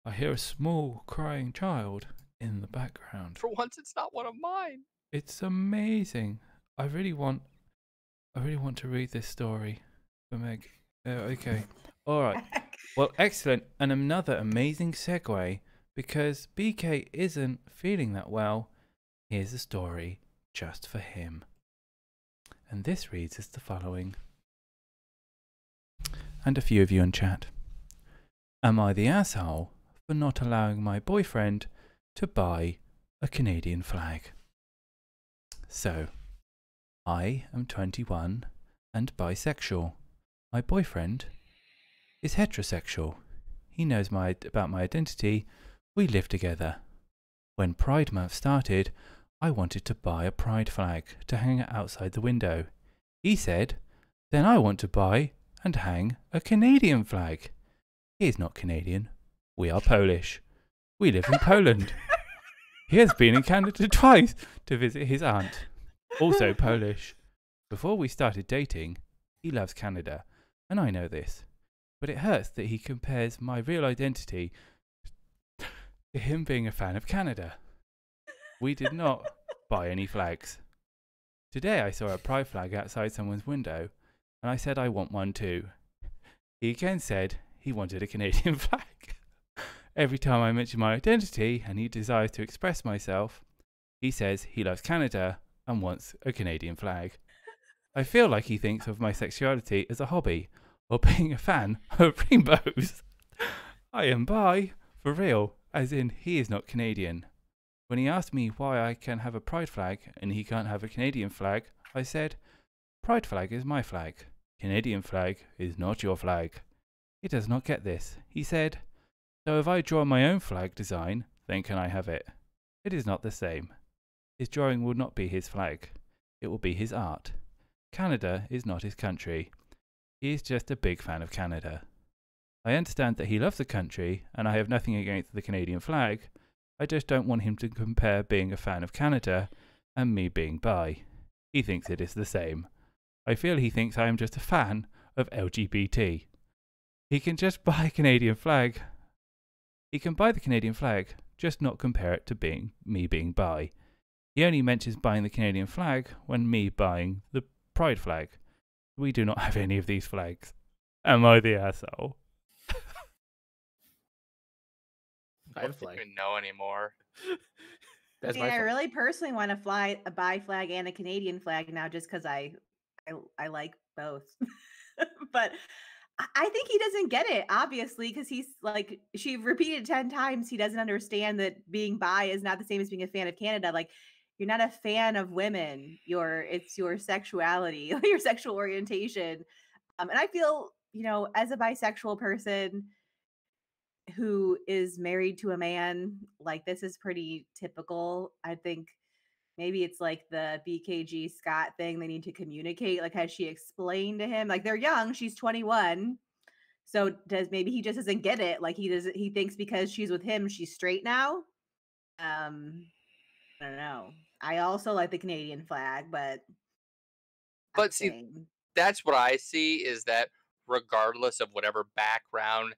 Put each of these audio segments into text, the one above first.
I hear a small crying child in the background. For once, it's not one of mine. It's amazing. I really want to read this story for Meg. Okay. All right. Well, excellent. And another amazing segue, because BK isn't feeling that well. Here's a story just for him. And this reads as the following. And a few of you in chat. Am I the asshole for not allowing my boyfriend to buy a Canadian flag? So, I am 21 and bisexual. My boyfriend is heterosexual. He knows about my identity. We live together. When Pride Month started, I wanted to buy a pride flag to hang outside the window. He said, then I want to buy and hang a Canadian flag. He is not Canadian. We are Polish. We live in Poland. He has been in Canada twice to visit his aunt, also Polish. Before we started dating, he loves Canada, and I know this. But it hurts that he compares my real identity to him being a fan of Canada. We did not buy any flags. Today I saw a pride flag outside someone's window, and I said I want one too. He again said he wanted a Canadian flag. Every time I mention my identity and he desires to express myself, he says he loves Canada and wants a Canadian flag. I feel like he thinks of my sexuality as a hobby or being a fan of rainbows. I am bi, for real, as in he is not Canadian. When he asked me why I can have a pride flag and he can't have a Canadian flag, I said, pride flag is my flag. Canadian flag is not your flag. He does not get this. He said, so if I draw my own flag design, then can I have it? It is not the same. His drawing will not be his flag. It will be his art. Canada is not his country. He is just a big fan of Canada. I understand that he loves the country, and I have nothing against the Canadian flag. I just don't want him to compare being a fan of Canada and me being bi. He thinks it is the same. I feel he thinks I am just a fan of LGBT. He can just buy a Canadian flag. He can buy the Canadian flag, just not compare it to me being bi. He only mentions buying the Canadian flag when me buying the pride flag. We do not have any of these flags. Am I the asshole? I have a flag. I don't even know anymore. That's my I flag. really personally want to fly a bi flag and a Canadian flag now, just because I like both. But I think he doesn't get it, obviously, because he's like, she repeated 10 times he doesn't understand that being bi is not the same as being a fan of Canada. Like, you're not a fan of women. It's your sexuality, your sexual orientation. And I feel, as a bisexual person who is married to a man, like, this is pretty typical. I think maybe it's like the BKG Scott thing. They need to communicate. Like, has she explained to him? Like, they're young. She's 21. So maybe he just doesn't get it. Like, he thinks because she's with him, she's straight now. I don't know. I also like the Canadian flag, but see, that's what I see, is that regardless of whatever background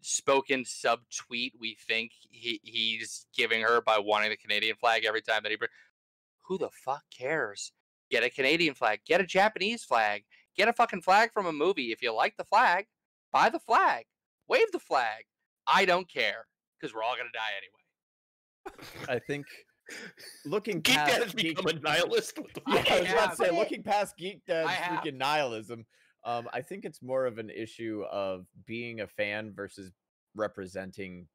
spoken subtweet we think he's giving her by wanting the Canadian flag every time that who the fuck cares? Get a Canadian flag, get a Japanese flag, get a fucking flag from a movie. If you like the flag, buy the flag, wave the flag. I don't care, because we're all gonna die anyway. I think looking Geek past Dad has become a nihilist. What the yeah, fuck? I was about to say, But looking past Geek Dad's I have. freaking nihilism, I think it's more of an issue of being a fan versus representing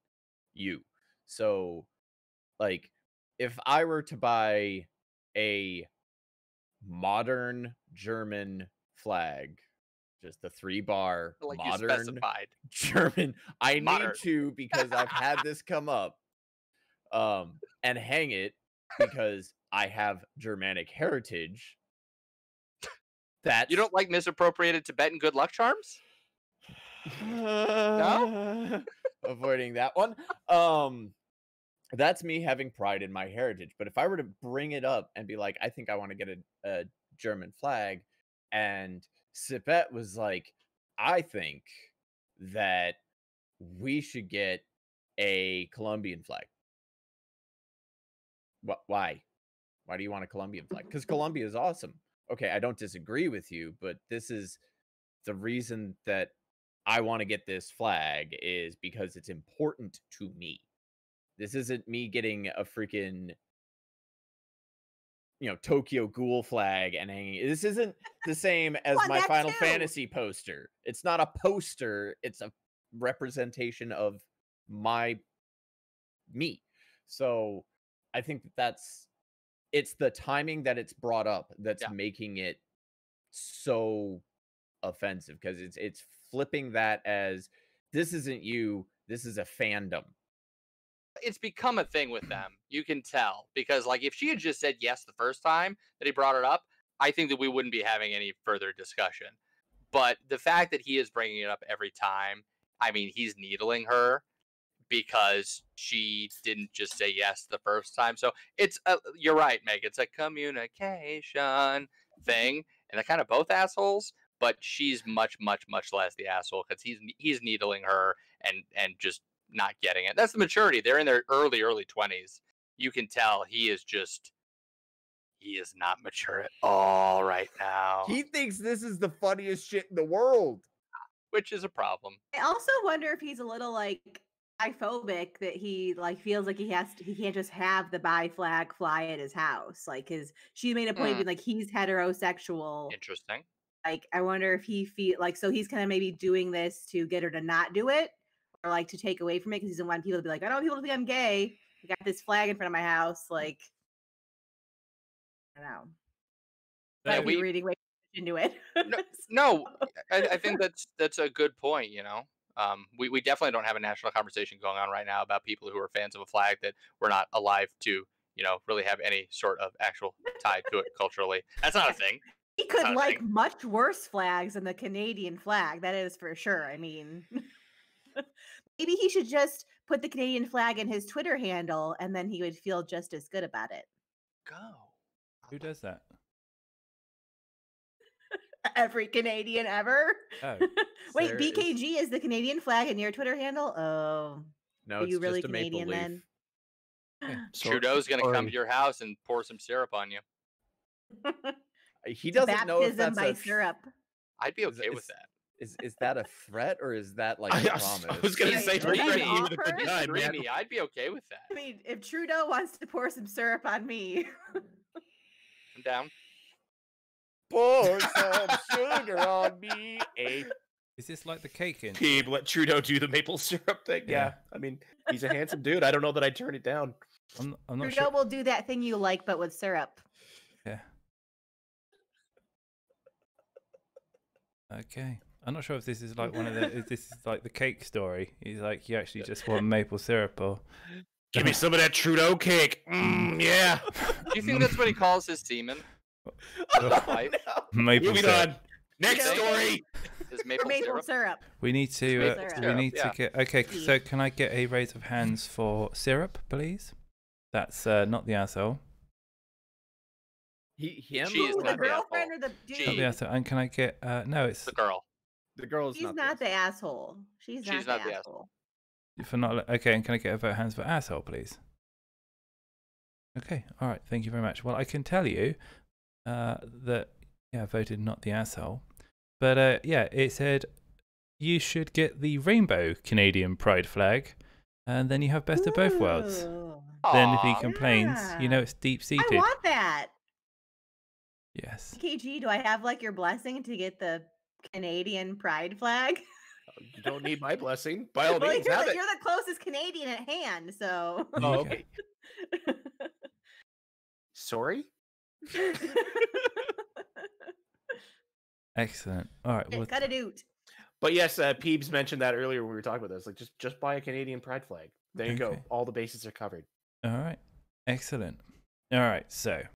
you. So, like, if I were to buy a modern German flag, just the 3-bar Like you modern specified. German, I Modern. need to, because I've had this come up, and hang it because I have Germanic heritage. That's You don't like misappropriated Tibetan good luck charms? No? Avoiding that one. That's me having pride in my heritage. But if I were to bring it up and be like, I think I want to get a German flag, and Sipet was like, I think that we should get a Colombian flag. Why? Why do you want a Colombian flag? Because Colombia is awesome. Okay, I don't disagree with you, but this is the reason that I want to get this flag is because it's important to me. This isn't me getting a freaking, Tokyo Ghoul flag and hanging. This isn't the same as my Final Fantasy poster. It's not a poster. It's a representation of me. So I think it's the timing that it's brought up that's making it so offensive, because it's flipping that as, this isn't you, this is a fandom. It's become a thing with them. You can tell, because like if she had just said yes the first time that he brought it up, I think that we wouldn't be having any further discussion. But the fact that he is bringing it up every time, I mean, he's needling her because she didn't just say yes the first time. So it's you're right, Meg. It's a communication thing, and they're kind of both assholes. But she's much, much, much less the asshole, because he's needling her and just not getting it. That's the maturity. They're in their early 20s. You can tell he is not mature at all right now. He thinks this is the funniest shit in the world, which is a problem. I also wonder if he's a little like biphobic, that he like feels like he can't just have the bi flag fly at his house. Like she made a point of being like he's heterosexual. Interesting. Like I wonder if he feel like, so he's kind of maybe doing this to get her to not do it, or like to take away from it, because he doesn't want people to be like, I don't want people to think I'm gay. I got this flag in front of my house. Like, I don't know. Might be reading way into it. No, I think that's a good point. We definitely don't have a national conversation going on right now about people who are fans of a flag that we're not alive to, really have any sort of actual tie to it culturally. That's not a thing. He could like much worse flags than the Canadian flag. That is for sure. I mean, maybe he should just put the Canadian flag in his Twitter handle, and then he would feel just as good about it. Go. Who does that? Every Canadian ever. Oh. Wait, BKG is the Canadian flag in your Twitter handle? Oh. No, are it's you really just a Canadian maple leaf. then? Trudeau's going to come to your house and pour some syrup on you. He doesn't know if that's by syrup. I'd be okay with that. Is that a threat, or is that like a promise? I was going to say, I'd be okay with that. I mean, if Trudeau wants to pour some syrup on me, I'm down. Pour some sugar on me. Is this like the cake in? Peeb, let Trudeau do the maple syrup thing. Yeah. I mean, he's a handsome dude. I don't know that I'd turn it down. I'm not Trudeau sure. will do that thing you like, but with syrup. Yeah. Okay. I'm not sure if this is like if this is like the cake story. He's like, you actually just want maple syrup, or give me some of that Trudeau cake. Yeah. Do you think that's what he calls his semen? Maple Moving syrup. on. Next story. Is maple syrup. We need to get. Okay, Yeah. so can I get a raise of hands for syrup, please? That's not the asshole. Him? She is the not girlfriend or the dude? Not the asshole. And can I get? No, it's the girl. The girl's She's not the asshole. She's not the asshole. For not okay. And can I get a vote of hands for asshole, please? Okay. All right. Thank you very much. Well, I can tell you that I voted not the asshole, but it said you should get the rainbow Canadian pride flag, and then you have best of both worlds. Then if he complains, it's deep seated. I want that. Yes. KG, do I have like your blessing to get the Canadian pride flag? You don't need my blessing. By all means, you're have it. You're the closest Canadian at hand, so. Oh, okay. Sorry? Excellent. All right. Well, got a doot. But yes, Peebs mentioned that earlier when we were talking about this. Like, just buy a Canadian pride flag. There you go. All the bases are covered. all right. Excellent. All right. So